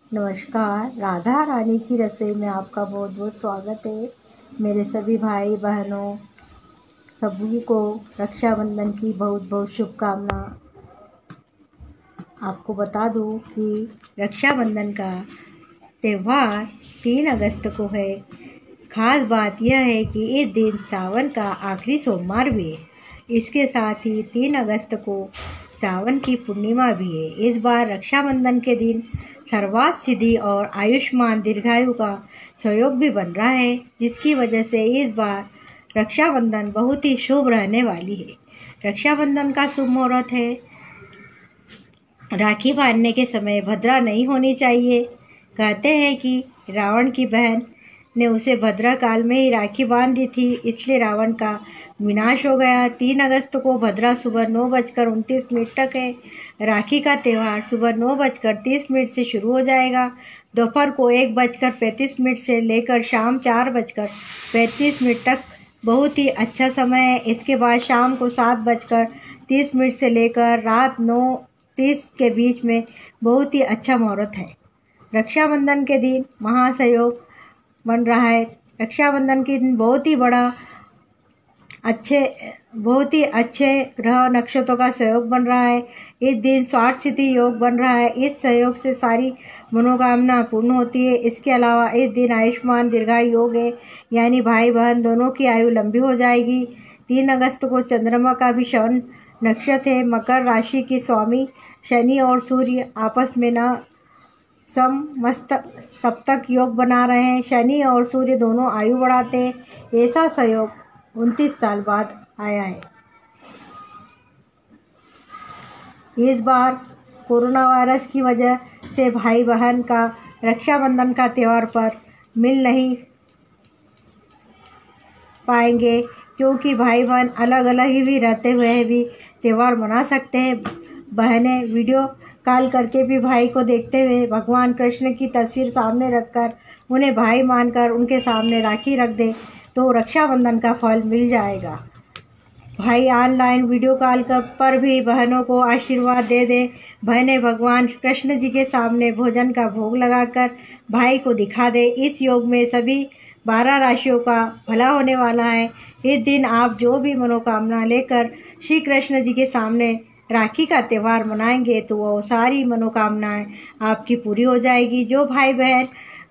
नमस्कार। राधा रानी की रसोई में आपका बहुत बहुत स्वागत है। मेरे सभी भाई बहनों सभी को रक्षाबंधन की बहुत बहुत शुभकामना। आपको बता दूं कि रक्षाबंधन का त्यौहार 3 अगस्त को है। खास बात यह है कि इस दिन सावन का आखिरी सोमवार भी है। इसके साथ ही 3 अगस्त को सावन की पूर्णिमा भी है। इस बार रक्षाबंधन के दिन सर्वार्थ सिद्धि और आयुष्मान दीर्घायु का सहयोग भी बन रहा है, जिसकी वजह से इस बार रक्षाबंधन बहुत ही शुभ रहने वाली है। रक्षाबंधन का शुभ मुहूर्त है। राखी बांधने के समय भद्रा नहीं होनी चाहिए। कहते हैं कि रावण की बहन ने उसे भद्रा काल में ही राखी बांध दी थी, इसलिए रावण का विनाश हो गया। 3 अगस्त को भद्रा सुबह 9:29 तक है। राखी का त्यौहार सुबह 9:30 से शुरू हो जाएगा। दोपहर को 1:35 से लेकर शाम 4:35 तक बहुत ही अच्छा समय है। इसके बाद शाम को 7:30 से लेकर रात 9:30 के बीच में बहुत ही अच्छा मुहूर्त है। रक्षाबंधन के दिन महासहयोग बन रहा है। रक्षाबंधन के दिन बहुत ही अच्छे ग्रह नक्षत्रों का सहयोग बन रहा है। इस दिन स्वार्थ सिद्धि योग बन रहा है। इस सहयोग से सारी मनोकामना पूर्ण होती है। इसके अलावा इस दिन आयुष्मान दीर्घायु योग है, यानी भाई बहन दोनों की आयु लंबी हो जाएगी। 3 अगस्त को चंद्रमा का भी श्रवण नक्षत्र है। मकर राशि की स्वामी शनि और सूर्य आपस में न सप्तक योग बना रहे हैं। शनि और सूर्य दोनों आयु बढ़ाते हैं। ऐसा सहयोग 29 साल बाद आया है। इस बार कोरोना वायरस की वजह से भाई बहन का रक्षाबंधन का त्यौहार पर मिल नहीं पाएंगे, क्योंकि भाई बहन अलग अलग ही भी रहते हुए भी त्यौहार मना सकते हैं। बहनें वीडियो कॉल करके भी भाई को देखते हुए भगवान कृष्ण की तस्वीर सामने रखकर उन्हें भाई मानकर उनके सामने राखी रख दे तो रक्षाबंधन का फल मिल जाएगा। भाई ऑनलाइन वीडियो कॉल पर भी बहनों को आशीर्वाद दे दे। बहनें भगवान कृष्ण जी के सामने भोजन का भोग लगाकर भाई को दिखा दे। इस योग में सभी 12 राशियों का भला होने वाला है। इस दिन आप जो भी मनोकामना लेकर श्री कृष्ण जी के सामने राखी का त्यौहार मनाएंगे तो वो सारी मनोकामनाएं आपकी पूरी हो जाएगी। जो भाई बहन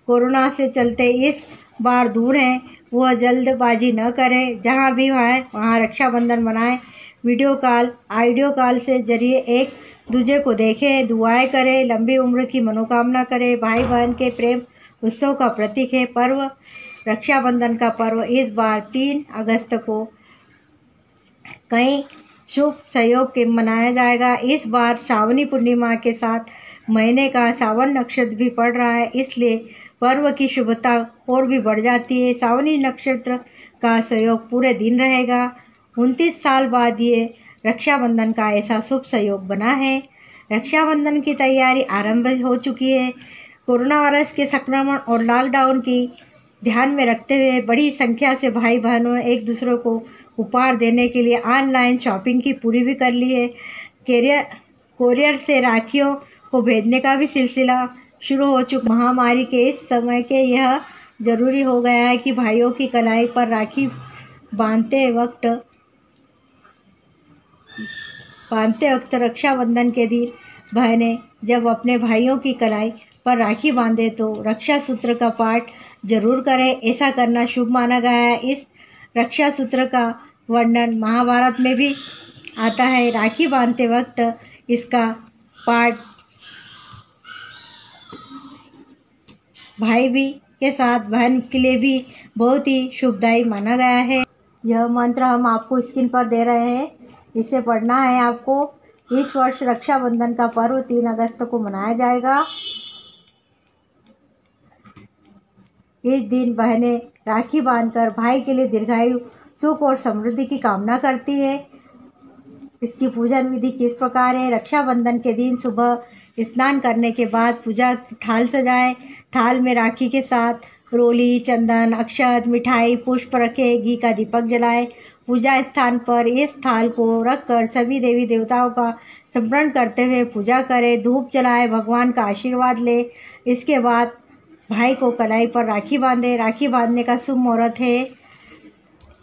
कोरोना से चलते इस बार दूर हैं, वह जल्दबाजी न करें। जहां भी हैं वहां रक्षाबंधन मनाएं। वीडियो कॉल ऑडियो कॉल से जरिए एक दूसरे को देखें, दुआएं करें, लंबी उम्र की मनोकामना करें। भाई बहन के प्रेम उत्सव का प्रतीक है पर्व रक्षाबंधन का पर्व इस बार 3 अगस्त को कई शुभ सहयोग के मनाया जाएगा। इस बार सावनी पूर्णिमा के साथ महीने का सावन नक्षत्र भी पड़ रहा है, इसलिए पर्व की शुभता और भी बढ़ जाती है। सावनी नक्षत्र का सहयोग पूरे दिन रहेगा। 29 साल बाद ये रक्षाबंधन का ऐसा शुभ सहयोग बना है। रक्षाबंधन की तैयारी आरंभ हो चुकी है। कोरोना वायरस के संक्रमण और लॉकडाउन की ध्यान में रखते हुए बड़ी संख्या से भाई बहनों एक दूसरे को उपहार देने के लिए ऑनलाइन शॉपिंग की पूरी भी कर ली है। कोरियर से राखियों को भेजने का भी सिलसिला शुरू हो चुका। महामारी के इस समय के यह जरूरी हो गया है कि भाइयों की कलाई पर राखी बांधते वक्त रक्षाबंधन के दिन बहनें जब अपने भाइयों की कलाई पर राखी बांधे तो रक्षा सूत्र का पाठ जरूर करें। ऐसा करना शुभ माना गया है। इस रक्षा सूत्र का वर्णन महाभारत में भी आता है। राखी बांधते वक्त इसका पाठ भाई भी के साथ बहन के लिए भी बहुत ही शुभदायी माना गया है। यह मंत्र हम आपको स्क्रीन पर दे रहे हैं, इसे पढ़ना है आपको। इस वर्ष रक्षाबंधन का पर्व 3 अगस्त को मनाया जाएगा। इस दिन बहनें राखी बांधकर भाई के लिए दीर्घायु, सुख और समृद्धि की कामना करती है। इसकी पूजन विधि किस प्रकार है? रक्षाबंधन के दिन सुबह स्नान करने के बाद पूजा थाल सजाएं। थाल में राखी के साथ रोली, चंदन, अक्षत, मिठाई, पुष्प रखें। घी का दीपक जलाएं पूजा स्थान पर इस थाल को रखकर सभी देवी देवताओं का स्मरण करते हुए पूजा करें, धूप जलाए, भगवान का आशीर्वाद ले। इसके बाद भाई को कलाई पर राखी बांधे। राखी बांधने का शुभ मुहूर्त है,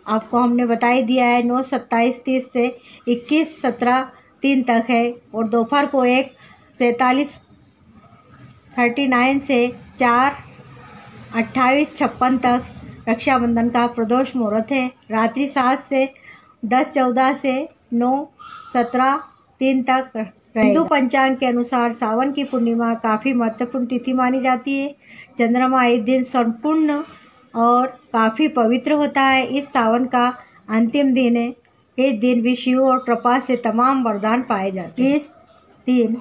आपको हमने बता ही दिया है, 9:27:30 से 21:17:03 तक है और दोपहर को 1:43:39 से 4:28:56 तक रक्षाबंधन का प्रदोष मुहूर्त है। रात्रि 7 से 10:14 से 9:17:03 तक हिंदू पंचांग के अनुसार सावन की पूर्णिमा काफ़ी महत्वपूर्ण तिथि मानी जाती है। चंद्रमा इस दिन संपूर्ण और काफ़ी पवित्र होता है। इस सावन का अंतिम दिन है। इस दिन भी शिव और कृपा से तमाम वरदान पाए जाते हैं। इस दिन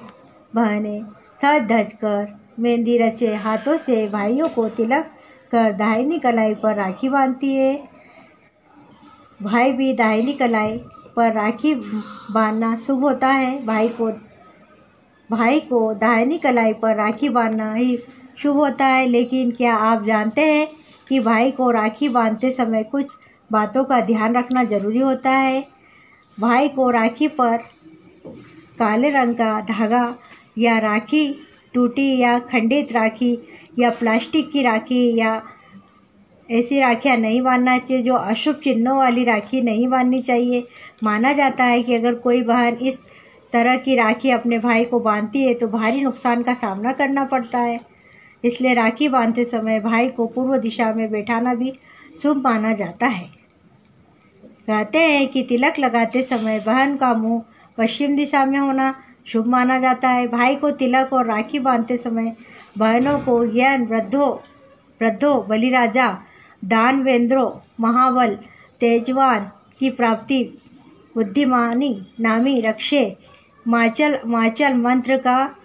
बहनें सज धज कर मेहंदी रचे हाथों से भाइयों को तिलक कर दाहिनी कलाई पर राखी बांधती है। भाई भी दाहिनी कलाई पर राखी बांधना शुभ होता है। भाई को दाहिनी कलाई पर राखी बांधना ही शुभ होता है। लेकिन क्या आप जानते हैं कि भाई को राखी बांधते समय कुछ बातों का ध्यान रखना जरूरी होता है। भाई को राखी पर काले रंग का धागा या राखी टूटी या खंडित राखी या प्लास्टिक की राखी या ऐसी राखियाँ नहीं बांधना चाहिए। जो अशुभ चिन्हों वाली राखी नहीं बांधनी चाहिए। माना जाता है कि अगर कोई बहन इस तरह की राखी अपने भाई को बांधती है तो भारी नुकसान का सामना करना पड़ता है। इसलिए राखी बांधते समय भाई को पूर्व दिशा में बैठाना भी शुभ माना जाता है। कहते हैं कि तिलक लगाते समय बहन का मुंह पश्चिम दिशा में होना शुभ माना जाता है। भाई को तिलक और राखी बांधते समय बहनों को यह वृद्धो बलिराजा दानवेंद्रो महाबल तेजवान की प्राप्ति बुद्धिमानी नामी रक्षे माचल मंत्र का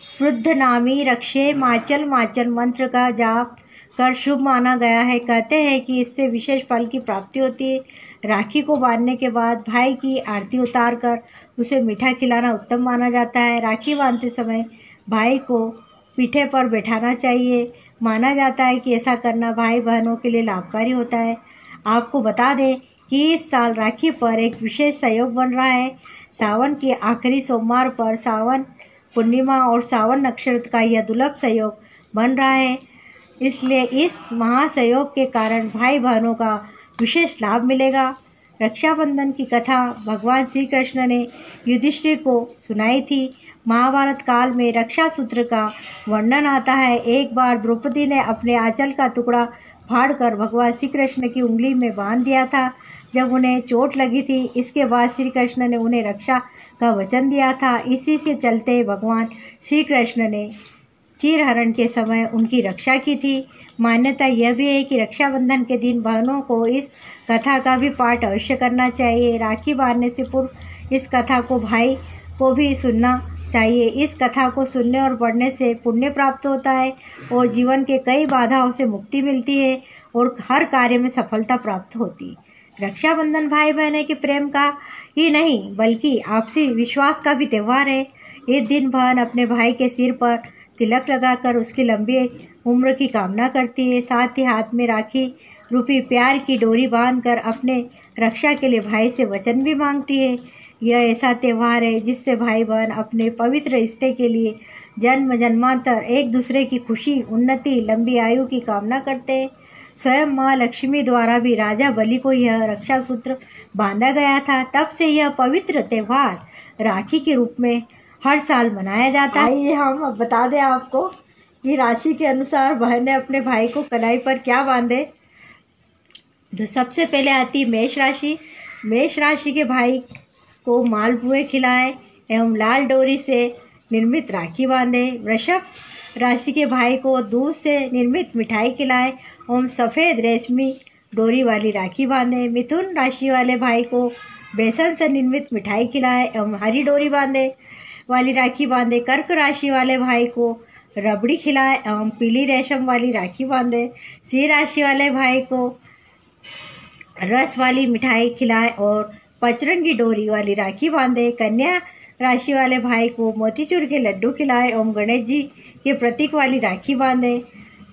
वृद्ध नामी रक्षे माचल मंत्र का जाप कर शुभ माना गया है। कहते हैं कि इससे विशेष फल की प्राप्ति होती है। राखी को बांधने के बाद भाई की आरती उतार कर उसे मीठा खिलाना उत्तम माना जाता है। राखी बांधते समय भाई को पीठे पर बैठाना चाहिए। माना जाता है कि ऐसा करना भाई बहनों के लिए लाभकारी होता है। आपको बता दें कि इस साल राखी पर एक विशेष संयोग बन रहा है। सावन के आखिरी सोमवार पर सावन पूर्णिमा और सावन नक्षत्र का यह दुर्लभ संयोग बन रहा है। इसलिए इस महासंयोग के कारण भाई बहनों का विशेष लाभ मिलेगा। रक्षाबंधन की कथा भगवान श्री कृष्ण ने युधिष्ठिर को सुनाई थी। महाभारत काल में रक्षा सूत्र का वर्णन आता है। एक बार द्रौपदी ने अपने आंचल का टुकड़ा फाड़कर भगवान श्री कृष्ण की उंगली में बांध दिया था जब उन्हें चोट लगी थी। इसके बाद श्री कृष्ण ने उन्हें रक्षा का वचन दिया था। इसी से चलते भगवान श्री कृष्ण ने चीरहरण के समय उनकी रक्षा की थी। मान्यता यह भी है कि रक्षाबंधन के दिन बहनों को इस कथा का भी पाठ अवश्य करना चाहिए। राखी बांधने से पूर्व इस कथा को भाई को भी सुनना चाहिए। इस कथा को सुनने और पढ़ने से पुण्य प्राप्त होता है और जीवन के कई बाधाओं से मुक्ति मिलती है और हर कार्य में सफलता प्राप्त होती है। रक्षाबंधन भाई बहन के प्रेम का ही नहीं बल्कि आपसी विश्वास का भी त्यौहार है। इस दिन बहन अपने भाई के सिर पर तिलक लगाकर उसकी लंबी उम्र की कामना करती है। साथ ही हाथ में राखी रूपी प्यार की डोरी बांधकर अपने रक्षा के लिए भाई से वचन भी मांगती है। यह ऐसा त्यौहार है जिससे भाई बहन अपने पवित्र रिश्ते के लिए जन्म जन्मांतर एक दूसरे की खुशी, उन्नति, लंबी आयु की कामना करते हैं। स्वयं माँ लक्ष्मी द्वारा भी राजा बलि को यह रक्षा सूत्र बांधा गया था। तब से यह पवित्र त्यौहार राखी के रूप में हर साल मनाया जाता है। आइए हम अब बता दें आपको कि राशि के अनुसार बहनें अपने भाई को कलाई पर क्या बांधे। तो सबसे पहले आती मेष राशि। मेष राशि के भाई को मालपुए खिलाएं एवं लाल डोरी से निर्मित राखी बांधे। वृषभ राशि के भाई को दूध से निर्मित मिठाई खिलाएं एवं सफ़ेद रेशमी डोरी वाली राखी बांधे। मिथुन राशि वाले भाई को बेसन से निर्मित मिठाई खिलाएं एवं हरी डोरी वाली राखी बांधे। कर्क राशि वाले भाई को रबड़ी खिलाएं एवं पीली रेशम वाली राखी बांधे। सिंह राशि वाले भाई को रस वाली मिठाई खिलाएं और पचरंगी डोरी वाली राखी बांधे। कन्या राशि वाले भाई को मोतीचूर के लड्डू खिलाएं एवं गणेश जी के प्रतीक वाली राखी बांधे।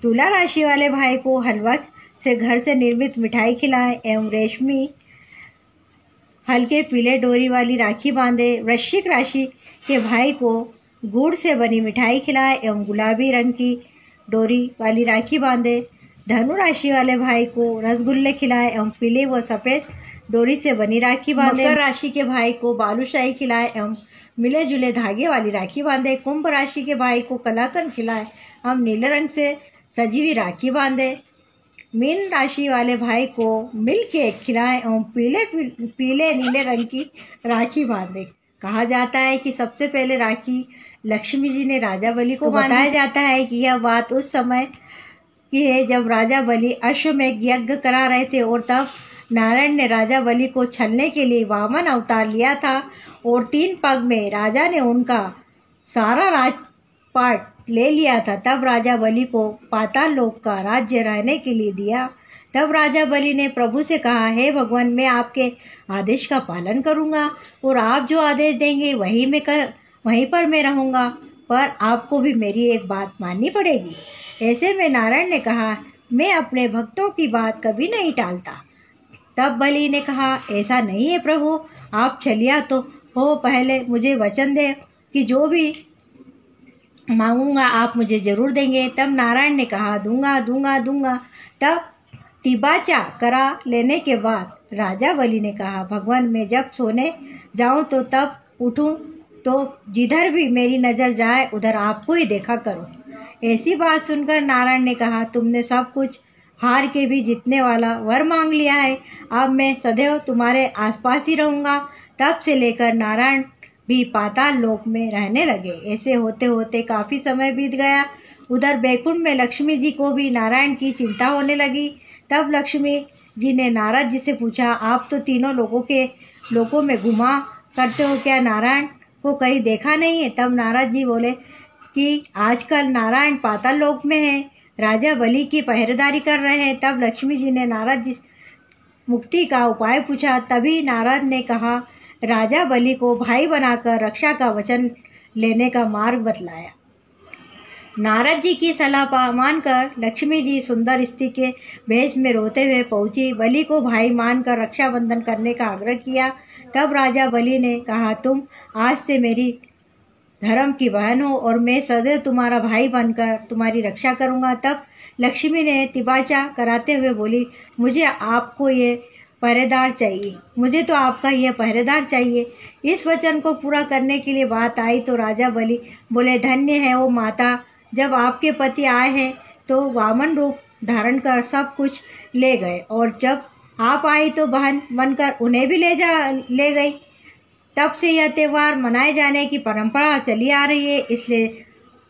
तुला राशि वाले भाई को हलवा से घर से निर्मित मिठाई खिलाएं एवं रेशमी हल्के पीले डोरी वाली राखी बांधे। वृश्चिक राशि के भाई को गुड़ से बनी मिठाई खिलाएं एवं गुलाबी रंग की डोरी वाली राखी बांधे। धनु राशि वाले भाई को रसगुल्ले खिलाएं एवं पीले व सफेद डोरी से बनी राखी बांधे। मकर राशि के भाई को बालूशाही खिलाएं एवं मिले जुले धागे वाली राखी बांधे। कुंभ राशि के भाई को कलाकंद खिलाएं एवं नीले रंग से सजी हुई राखी बांधे। मीन राशि वाले भाई को मिल्क केक खिलाएं एवं पीले नीले रंग की राखी बांधे। कहा जाता है कि सबसे पहले राखी लक्ष्मी जी ने राजा बलि को बताया जाता है कि यह बात उस समय की है जब राजा बलि अश्वमेध यज्ञ करा रहे थे और तब नारायण ने राजा बलि को छलने के लिए वामन अवतार लिया था और 3 पग में राजा ने उनका सारा राजपाट ले लिया था। तब राजा बलि को पाताल लोक का राज्य रहने के लिए दिया। तब राजा बलि ने प्रभु से कहा, हे भगवान, मैं आपके आदेश का पालन करूंगा और आप जो आदेश देंगे वहीं पर मैं रहूंगा, पर आपको भी मेरी एक बात माननी पड़ेगी। ऐसे में नारायण ने कहा, मैं अपने भक्तों की बात कभी नहीं टालता। तब बलि ने कहा, ऐसा नहीं है प्रभु, आप चलिया तो हो, पहले मुझे वचन दे कि जो भी मांगूंगा आप मुझे जरूर देंगे। तब नारायण ने कहा, दूंगा दूंगा दूंगा। तब तिबाचा करा लेने के बाद राजा बलि ने कहा, भगवान, मैं जब सोने जाऊं तो तब उठूं तो जिधर भी मेरी नज़र जाए उधर आपको ही देखा करूं। ऐसी बात सुनकर नारायण ने कहा, तुमने सब कुछ हार के भी जीतने वाला वर मांग लिया है, अब मैं सदैव तुम्हारे आसपास ही रहूंगा। तब से लेकर नारायण भी पाताल लोक में रहने लगे। ऐसे होते होते काफी समय बीत गया। उधर बैकुंठ में लक्ष्मी जी को भी नारायण की चिंता होने लगी। तब लक्ष्मी जी ने नारद जी से पूछा, आप तो तीनों लोगों में घुमा करते हो, क्या नारायण को कहीं देखा नहीं है? तब नारद जी बोले कि आजकल नारायण पाताल लोक में है, राजा बलि की पहरेदारी कर रहे हैं। तब लक्ष्मी जी ने नारद जी मुक्ति का उपाय पूछा। तभी नारद ने कहा, राजा बलि को भाई बनाकर रक्षा का वचन लेने का मार्ग बतलाया। नारद जी की सलाह मानकर लक्ष्मी जी सुंदर स्त्री के वेश में रोते हुए पहुंची। बलि को भाई मानकर रक्षाबंधन करने का आग्रह किया। तब राजा बलि ने कहा, तुम आज से मेरी धर्म की बहन हो और मैं सदैव तुम्हारा भाई बनकर तुम्हारी रक्षा करूंगा। तब लक्ष्मी ने तिबाचा कराते हुए बोली, मुझे तो आपका यह पहरेदार चाहिए। इस वचन को पूरा करने के लिए बात आई तो राजा बलि बोले, धन्य है वो माता, जब आपके पति आए हैं तो वामन रूप धारण कर सब कुछ ले गए और जब आप आई तो बहन बनकर उन्हें भी ले गई। तब से यह त्यौहार मनाए जाने की परंपरा चली आ रही है। इसलिए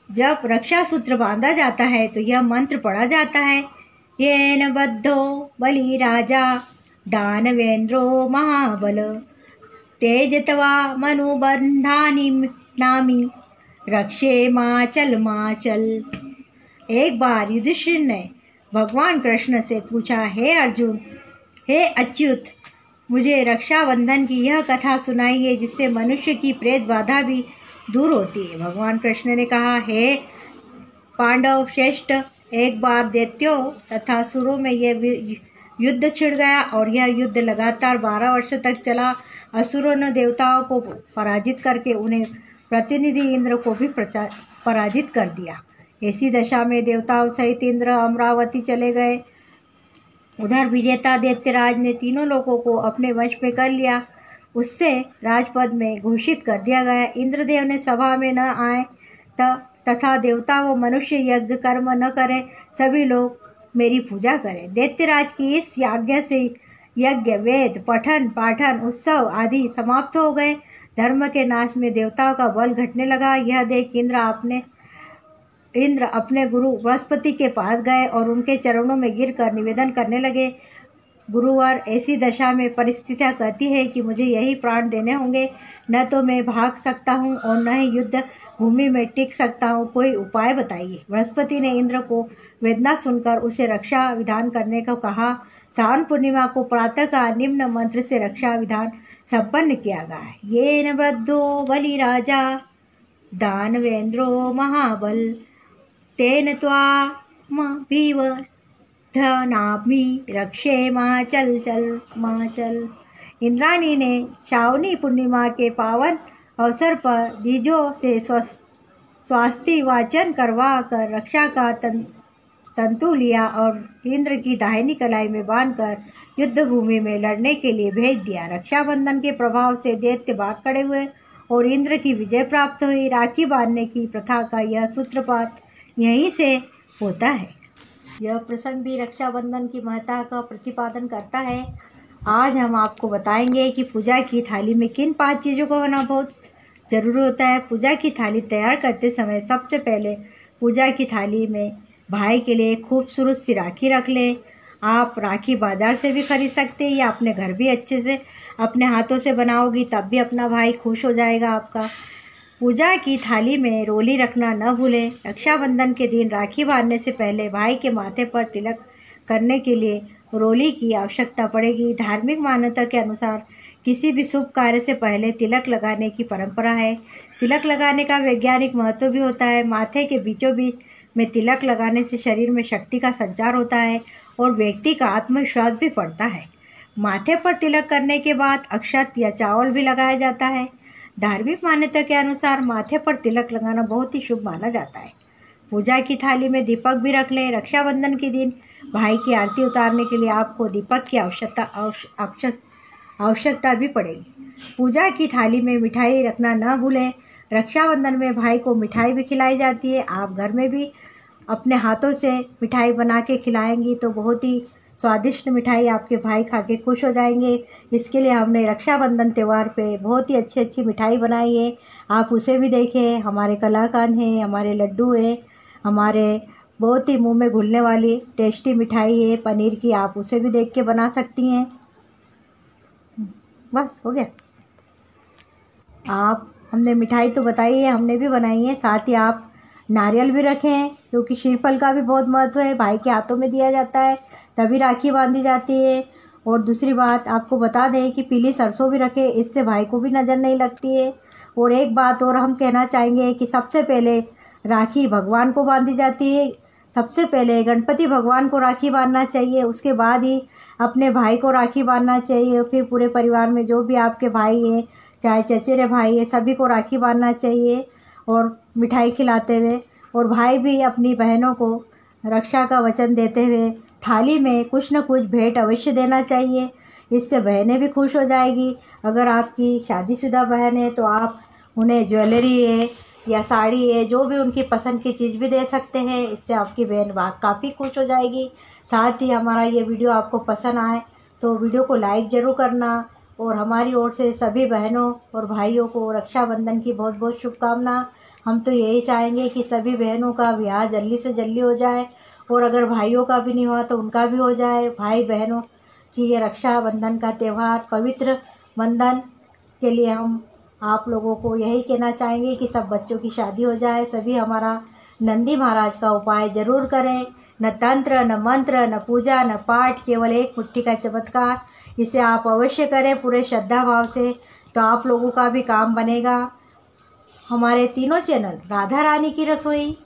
जब रक्षा सूत्र बांधा जाता है तो यह मंत्र पढ़ा जाता है, येन बद्धो बलि राजा दानवेंद्रो महाबल तेजतवा मनुबंधानि नामी रक्षे माचल। एक बार युधिष्ठिर ने भगवान कृष्ण से पूछा, हे अर्जुन, हे अच्युत, मुझे रक्षाबंधन की यह कथा सुनाइए जिससे मनुष्य की प्रेत बाधा भी दूर होती है। भगवान कृष्ण ने कहा, हे पांडव श्रेष्ठ, एक बार दैत्यों तथा असुरों में यह युद्ध छिड़ गया और यह युद्ध लगातार 12 वर्ष तक चला। असुरों ने देवताओं को पराजित करके उन्हें प्रतिनिधि इंद्र को भी पराजित कर दिया। ऐसी दशा में देवताओं सहित इंद्र अमरावती चले गए। उधर विजेता दैत्यराज ने तीनों लोगों को अपने वश में कर लिया। उससे राजपद में घोषित कर दिया गया, इंद्रदेव ने सभा में न आए तथा देवता व मनुष्य यज्ञ कर्म न करें, सभी लोग मेरी पूजा करें। दैत्यराज की इस आज्ञा से यज्ञ, वेद, पठन पाठन, उत्सव आदि समाप्त हो गए। धर्म के नाश में देवताओं का बल घटने लगा। यह देख इंद्र अपने गुरु बृहस्पति के पास गए और उनके चरणों में गिरकर निवेदन करने लगे, गुरुवर, ऐसी दशा में परिस्थितियाँ कहती है कि मुझे यही प्राण देने होंगे, न तो मैं भाग सकता हूँ और न ही युद्ध भूमि में टिक सकता हूँ, कोई उपाय बताइए। बृहस्पति ने इंद्र को वेदना सुनकर उसे रक्षा विधान करने को कहा। सावन पूर्णिमा को प्रातःकाल निम्न मंत्र से रक्षा विधान संपन्न किया गया। येन बद्धो बलि राजा दानवेंद्रो महाबल तेन त्वामभिव धनाभि रक्षे माँ चल चल माँ चल। इंद्राणी ने श्रावणी पूर्णिमा के पावन अवसर पर द्विजों से स्वास्ति वाचन करवा कर रक्षा का तंतु लिया और इंद्र की दाहिनी कलाई में बांधकर युद्ध भूमि में लड़ने के लिए भेज दिया। रक्षाबंधन के प्रभाव से दैत्य भाग खड़े हुए और इंद्र की विजय प्राप्त हुई। राखी बांधने की प्रथा का यह सूत्रपात यहीं से होता है। यह प्रसंग भी रक्षाबंधन की महत्ता का प्रतिपादन करता है। आज हम आपको बताएंगे कि पूजा की थाली में किन 5 चीज़ों को होना बहुत जरूरी होता है। पूजा की थाली तैयार करते समय सबसे पहले पूजा की थाली में भाई के लिए खूबसूरत सी राखी रख लें। आप राखी बाजार से भी खरीद सकते हैं या अपने घर भी अच्छे से अपने हाथों से बनाओगी तब भी अपना भाई खुश हो जाएगा आपका। पूजा की थाली में रोली रखना न भूलें। रक्षाबंधन के दिन राखी बांधने से पहले भाई के माथे पर तिलक करने के लिए रोली की आवश्यकता पड़ेगी। धार्मिक मान्यता के अनुसार किसी भी शुभ कार्य से पहले तिलक लगाने की परंपरा है। तिलक लगाने का वैज्ञानिक महत्व भी होता है। माथे के बीचों बीच में तिलक लगाने से शरीर में शक्ति का संचार होता है और व्यक्ति का आत्मविश्वास भी बढ़ता है। माथे पर तिलक करने के बाद अक्षत या चावल भी लगाया जाता है। धार्मिक मान्यता के अनुसार माथे पर तिलक लगाना बहुत ही शुभ माना जाता है। पूजा की थाली में दीपक भी रख लें। रक्षाबंधन के दिन भाई की आरती उतारने के लिए आपको दीपक की आवश्यकता भी पड़ेगी। पूजा की थाली में मिठाई रखना न भूलें। रक्षाबंधन में भाई को मिठाई भी खिलाई जाती है। आप घर में भी अपने हाथों से मिठाई बना के खिलाएंगी तो बहुत ही स्वादिष्ट मिठाई आपके भाई खा के खुश हो जाएंगे। इसके लिए हमने रक्षाबंधन त्यौहार पे बहुत ही अच्छी मिठाई बनाई है। आप उसे भी देखें। हमारे कलाकंद हैं, हमारे लड्डू है, हमारे बहुत ही मुंह में घुलने वाली टेस्टी मिठाई है पनीर की। आप उसे भी देख के बना सकती हैं। बस हो गया। हमने मिठाई तो बताई है, हमने भी बनाई है। साथ ही आप नारियल भी रखें क्योंकि श्रीफल का भी बहुत महत्व है। भाई के हाथों में दिया जाता है तभी राखी बांधी जाती है। और दूसरी बात आपको बता दें कि पीली सरसों भी रखें, इससे भाई को भी नज़र नहीं लगती है। और एक बात और हम कहना चाहेंगे कि सबसे पहले राखी भगवान को बांधी जाती है। सबसे पहले गणपति भगवान को राखी बांधना चाहिए, उसके बाद ही अपने भाई को राखी बांधना चाहिए। फिर पूरे परिवार में जो भी आपके भाई हैं, चाहे चचेरे भाई है, सभी को राखी बांधना चाहिए और मिठाई खिलाते हुए। और भाई भी अपनी बहनों को रक्षा का वचन देते हुए थाली में कुछ न कुछ भेंट अवश्य देना चाहिए। इससे बहनें भी खुश हो जाएगी। अगर आपकी शादीशुदा बहन है तो आप उन्हें ज्वेलरी है या साड़ी है, जो भी उनकी पसंद की चीज़ भी दे सकते हैं। इससे आपकी बहन काफ़ी खुश हो जाएगी। साथ ही हमारा ये वीडियो आपको पसंद आए तो वीडियो को लाइक ज़रूर करना। और हमारी ओर से सभी बहनों और भाइयों को रक्षाबंधन की बहुत बहुत शुभकामना। हम तो यही चाहेंगे कि सभी बहनों का ब्याह जल्दी से जल्दी हो जाए और अगर भाइयों का भी नहीं हुआ तो उनका भी हो जाए। भाई बहनों की ये रक्षाबंधन का त्यौहार पवित्र बंधन के लिए हम आप लोगों को यही कहना चाहेंगे कि सब बच्चों की शादी हो जाए। सभी हमारा नंदी महाराज का उपाय जरूर करें। न तंत्र, न मंत्र, न पूजा, न पाठ, केवल एक मुट्ठी का चमत्कार। इसे आप अवश्य करें पूरे श्रद्धा भाव से, तो आप लोगों का भी काम बनेगा। हमारे तीनों चैनल राधा रानी की रसोई,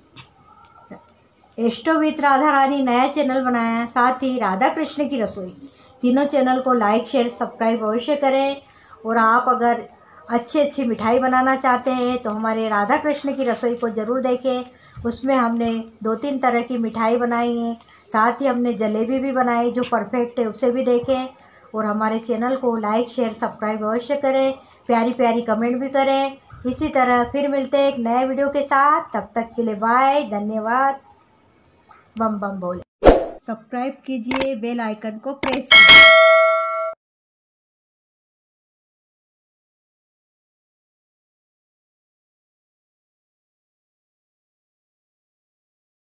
एस्ट्रो विथ राधा रानी नया चैनल बनाया है, साथ ही राधा कृष्ण की रसोई, तीनों चैनल को लाइक शेयर सब्सक्राइब अवश्य करें। और आप अगर अच्छी मिठाई बनाना चाहते हैं तो हमारे राधा कृष्ण की रसोई को ज़रूर देखें। उसमें हमने 2-3 तरह की मिठाई बनाई है। साथ ही हमने जलेबी भी बनाई जो परफेक्ट है, उसे भी देखें। और हमारे चैनल को लाइक शेयर सब्सक्राइब अवश्य करें, प्यारी प्यारी कमेंट भी करें। इसी तरह फिर मिलते हैं एक नए वीडियो के साथ। तब तक के लिए बाय, धन्यवाद। बम बम बोले। सब्सक्राइब कीजिए, बेल आइकन को प्रेस कीजिए।